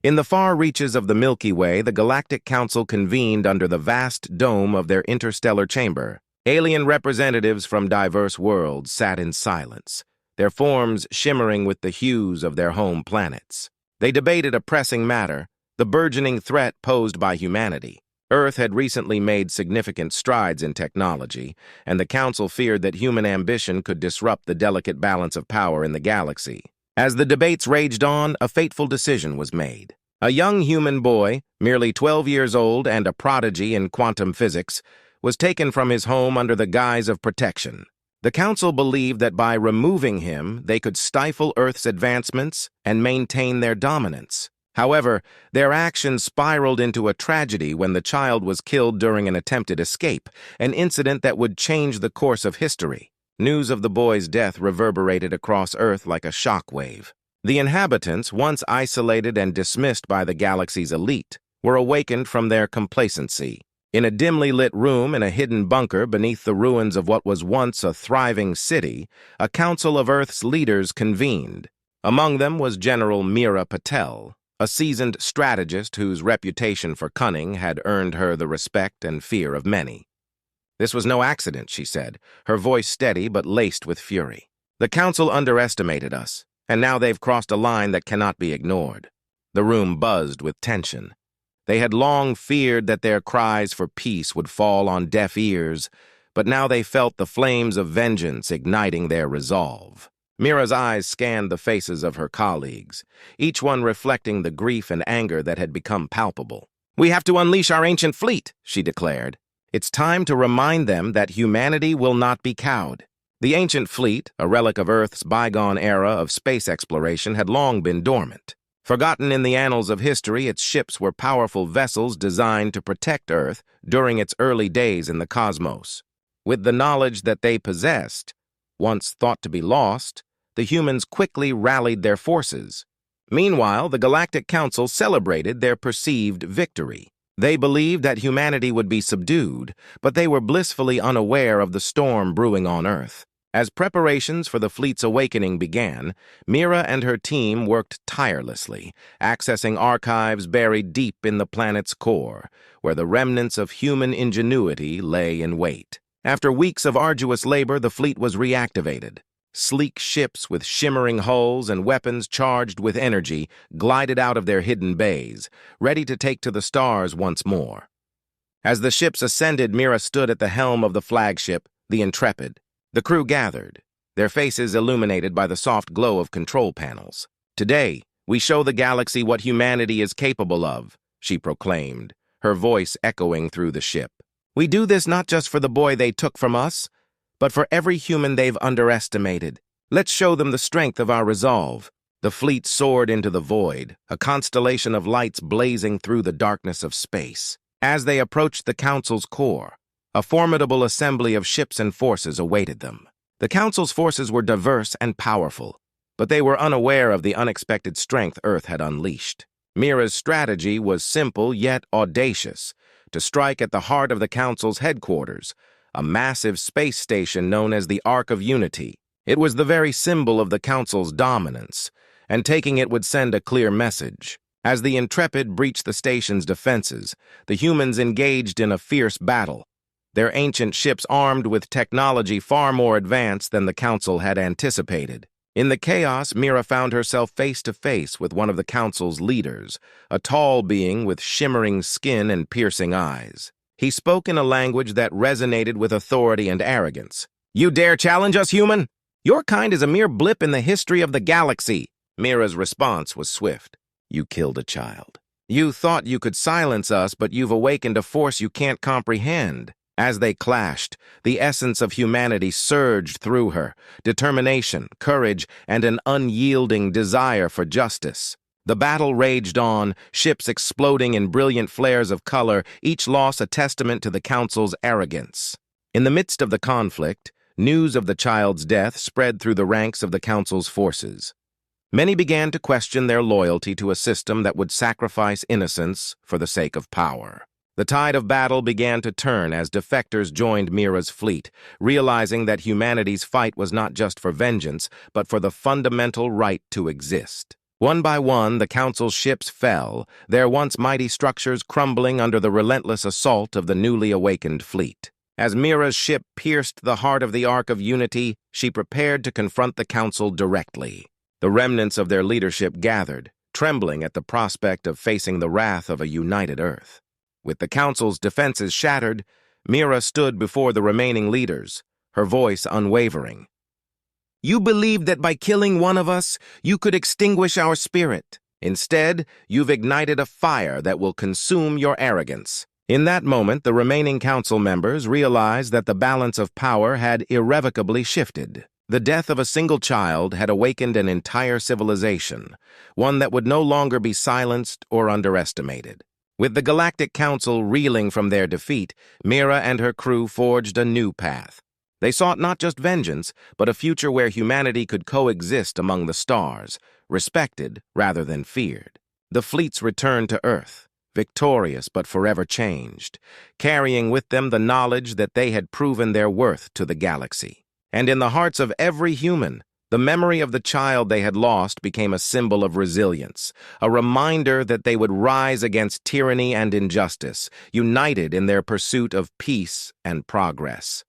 In the far reaches of the Milky Way, the Galactic Council convened under the vast dome of their interstellar chamber. Alien representatives from diverse worlds sat in silence, their forms shimmering with the hues of their home planets. They debated a pressing matter, the burgeoning threat posed by humanity. Earth had recently made significant strides in technology, and the Council feared that human ambition could disrupt the delicate balance of power in the galaxy. As the debates raged on, a fateful decision was made. A young human boy, merely 12 years old and a prodigy in quantum physics, was taken from his home under the guise of protection. The Council believed that by removing him, they could stifle Earth's advancements and maintain their dominance. However, their actions spiraled into a tragedy when the child was killed during an attempted escape, an incident that would change the course of history. News of the boy's death reverberated across Earth like a shockwave. The inhabitants, once isolated and dismissed by the galaxy's elite, were awakened from their complacency. In a dimly lit room in a hidden bunker beneath the ruins of what was once a thriving city, a council of Earth's leaders convened. Among them was General Meera Patel, a seasoned strategist whose reputation for cunning had earned her the respect and fear of many. "This was no accident," she said, her voice steady but laced with fury. "The Council underestimated us, and now they've crossed a line that cannot be ignored." The room buzzed with tension. They had long feared that their cries for peace would fall on deaf ears, but now they felt the flames of vengeance igniting their resolve. Mira's eyes scanned the faces of her colleagues, each one reflecting the grief and anger that had become palpable. "We have to unleash our ancient fleet," she declared. "It's time to remind them that humanity will not be cowed." The ancient fleet, a relic of Earth's bygone era of space exploration, had long been dormant. Forgotten in the annals of history, its ships were powerful vessels designed to protect Earth during its early days in the cosmos. With the knowledge that they possessed, once thought to be lost, the humans quickly rallied their forces. Meanwhile, the Galactic Council celebrated their perceived victory. They believed that humanity would be subdued, but they were blissfully unaware of the storm brewing on Earth. As preparations for the fleet's awakening began, Meera and her team worked tirelessly, accessing archives buried deep in the planet's core, where the remnants of human ingenuity lay in wait. After weeks of arduous labor, the fleet was reactivated. Sleek ships with shimmering hulls and weapons charged with energy glided out of their hidden bays, ready to take to the stars once more. As the ships ascended, Meera stood at the helm of the flagship, the Intrepid. The crew gathered, their faces illuminated by the soft glow of control panels. "Today, we show the galaxy what humanity is capable of," she proclaimed, her voice echoing through the ship. "We do this not just for the boy they took from us, but for every human they've underestimated. Let's show them the strength of our resolve." The fleet soared into the void, a constellation of lights blazing through the darkness of space. As they approached the Council's core, a formidable assembly of ships and forces awaited them. The Council's forces were diverse and powerful, but they were unaware of the unexpected strength Earth had unleashed. Meera's strategy was simple yet audacious: to strike at the heart of the Council's headquarters, a massive space station known as the Ark of Unity. It was the very symbol of the Council's dominance, and taking it would send a clear message. As the Intrepid breached the station's defenses, the humans engaged in a fierce battle, their ancient ships armed with technology far more advanced than the Council had anticipated. In the chaos, Meera found herself face to face with one of the Council's leaders, a tall being with shimmering skin and piercing eyes. He spoke in a language that resonated with authority and arrogance. "You dare challenge us, human? Your kind is a mere blip in the history of the galaxy." Meera's response was swift. "You killed a child. You thought you could silence us, but you've awakened a force you can't comprehend." As they clashed, the essence of humanity surged through her: determination, courage, and an unyielding desire for justice. The battle raged on, ships exploding in brilliant flares of color, each loss a testament to the Council's arrogance. In the midst of the conflict, news of the child's death spread through the ranks of the Council's forces. Many began to question their loyalty to a system that would sacrifice innocence for the sake of power. The tide of battle began to turn as defectors joined Meera's fleet, realizing that humanity's fight was not just for vengeance, but for the fundamental right to exist. One by one, the Council's ships fell, their once mighty structures crumbling under the relentless assault of the newly awakened fleet. As Mira's ship pierced the heart of the Ark of Unity, she prepared to confront the Council directly. The remnants of their leadership gathered, trembling at the prospect of facing the wrath of a united Earth. With the Council's defenses shattered, Mira stood before the remaining leaders, her voice unwavering. "You believed that by killing one of us, you could extinguish our spirit. Instead, you've ignited a fire that will consume your arrogance." In that moment, the remaining council members realized that the balance of power had irrevocably shifted. The death of a single child had awakened an entire civilization, one that would no longer be silenced or underestimated. With the Galactic Council reeling from their defeat, Mira and her crew forged a new path. They sought not just vengeance, but a future where humanity could coexist among the stars, respected rather than feared. The fleets returned to Earth, victorious but forever changed, carrying with them the knowledge that they had proven their worth to the galaxy. And in the hearts of every human, the memory of the child they had lost became a symbol of resilience, a reminder that they would rise against tyranny and injustice, united in their pursuit of peace and progress.